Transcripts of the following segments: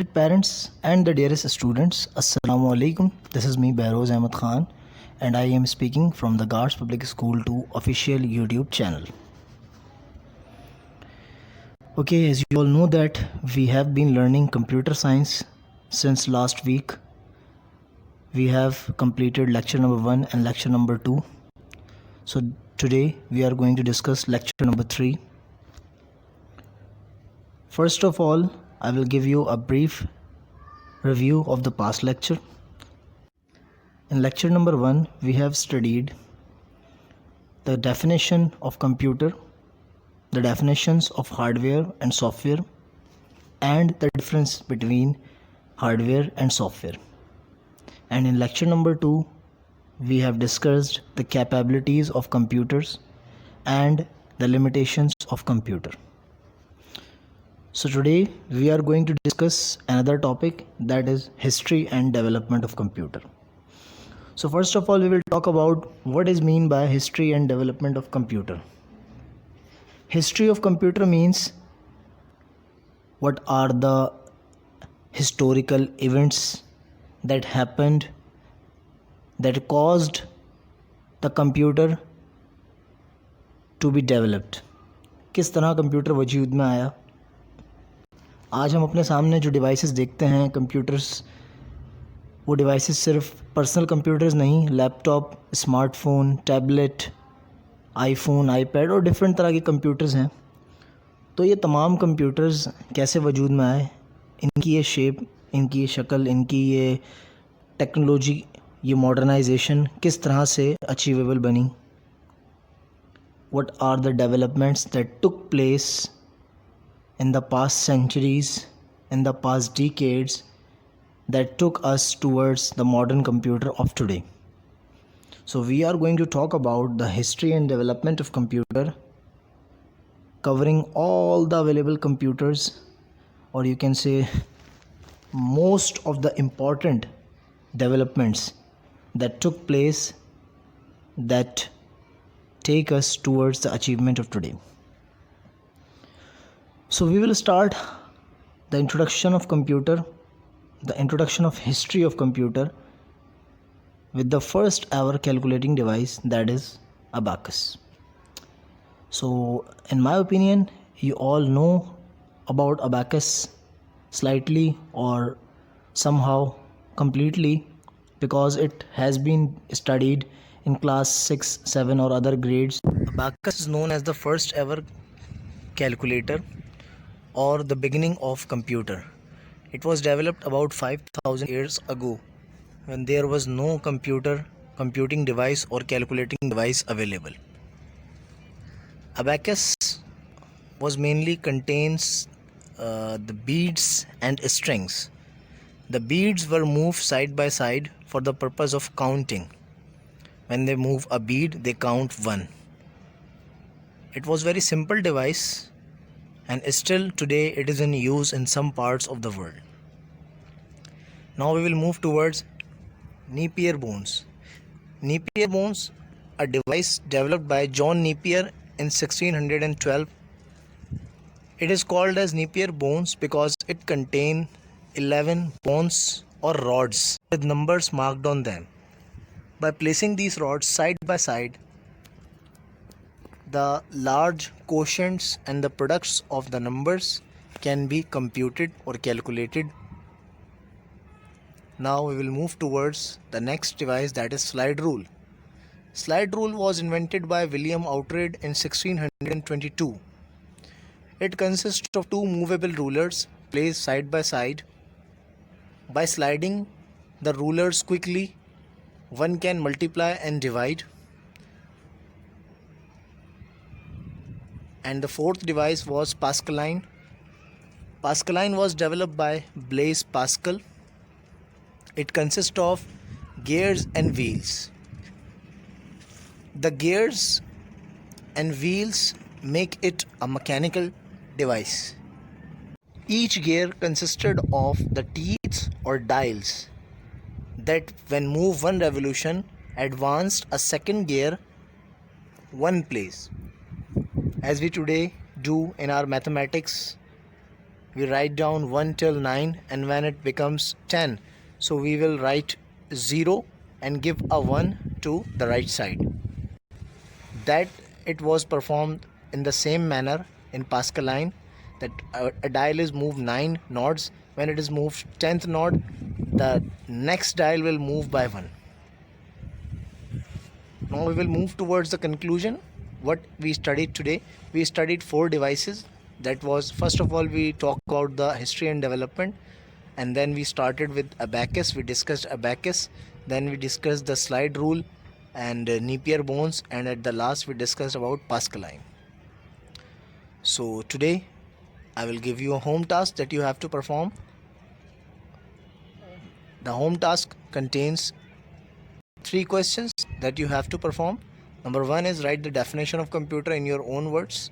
Parents and the dearest students, Assalamu alaikum. This is me, Behroz Ahmed Khan, and I am speaking from the Guards Public School 2 official YouTube channel. Okay, as you all know that we have been learning computer science since last week. We have completed lecture number 1 and lecture number 2. So today we are going to discuss lecture number 3. First of all, I will give you a brief review of the past lecture. In lecture number 1, we have studied the definition of computer, the definitions of hardware and software, and the difference between hardware and software. And in lecture number 2, we have discussed the capabilities of computers and the limitations of computer. So today we are going to discuss another topic, that is history and development of computer. So first of all, we will talk about what is meant by history and development of computer. History of computer means what are the historical events that happened that caused the computer to be developed. किस तरह computer वजूद में आया. आज हम अपने सामने जो डिवाइसेस देखते हैं कंप्यूटर्स, वो डिवाइसेस सिर्फ पर्सनल कंप्यूटर्स नहीं, laptop, smartphone, tablet, iPhone, iPad और डिफरेंट तरह के कंप्यूटर्स हैं. तो ये तमाम कंप्यूटर्स कैसे वजूद में आए, इनकी ये शेप, इनकी ये शक्ल, इनकी ये टेक्नोलॉजी, ये मॉडर्नाइजेशन किस तरह से अचीवेबल बनी. What are the developments that took place in the past centuries, in the past decades, that took us towards the modern computer of today. So we are going to talk about the history and development of computer, covering all the available computers, or you can say most of the important developments that took place that take us towards the achievement of today. So we will start the introduction of computer, the introduction of history of computer with the first ever calculating device, that is abacus. So in my opinion, you all know about abacus slightly or somehow completely, because it has been studied in class 6, 7 or other grades. Abacus is known as the first ever calculator or the beginning of computer. It was developed about 5,000 years ago when there was no computing device or calculating device available. Abacus was mainly contains the beads and strings. The beads were moved side by side for the purpose of counting. When they move a bead, they count 1. It was very simple device, and still today it is in use in some parts of the world. Now we will move towards Napier bones. Napier bones, a device developed by John Napier in 1612. It is called as Napier bones because it contains 11 bones or rods with numbers marked on them. By placing these rods side by side, the large quotients and the products of the numbers can be computed or calculated. Now we will move towards the next device, that is slide rule. Slide rule was invented by William Oughtred in 1622. It consists of two movable rulers placed side by side. By sliding the rulers quickly, one can multiply and divide. And the fourth device was Pascaline. Pascaline was developed by Blaise Pascal. It consists of gears and wheels. The gears and wheels make it a mechanical device. Each gear consisted of the teeth or dials that, when moved one revolution, advanced a second gear one place, as we today do in our mathematics we write down 1 till 9, and when it becomes 10, so we will write 0 and give a 1 to the right side. That it was performed in the same manner in Pascaline, that a dial is moved 9 nods. When it is moved 10th nod, the next dial will move by 1. Now we will move towards the conclusion. What we studied today, we studied 4 devices. That was, first of all, we talked about the history and development, and then we started with abacus. We discussed abacus, then we discussed the slide rule and Napier bones, and at the last we discussed about Pascaline. So today I will give you a home task that you have to perform. The home task contains 3 questions that you have to perform. Number 1 is write the definition of computer in your own words,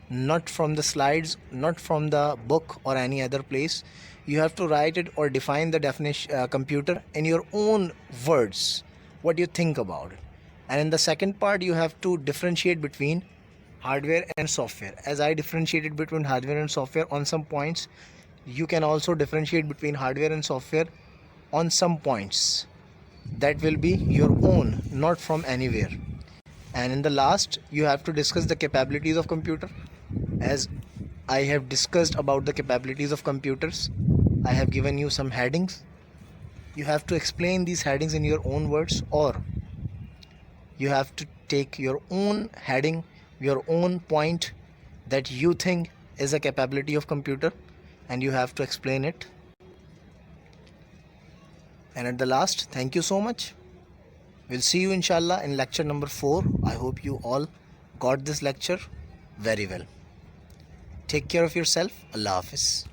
not from the slides, not from the book or any other place. You have to write it or define the definition computer in your own words, what you think about it. And in the second part, you have to differentiate between hardware and software. As I differentiated between hardware and software on some points, you can also differentiate between hardware and software on some points. That will be your own, not from anywhere. And in the last, you have to discuss the capabilities of computer. As I have discussed about the capabilities of computers, I have given you some headings. You have to explain these headings in your own words, or you have to take your own heading, your own point that you think is a capability of computer, and you have to explain it. And at the last, thank you so much. We'll see you inshallah in lecture number 4. I hope you all got this lecture very well. Take care of yourself. Allah Hafiz.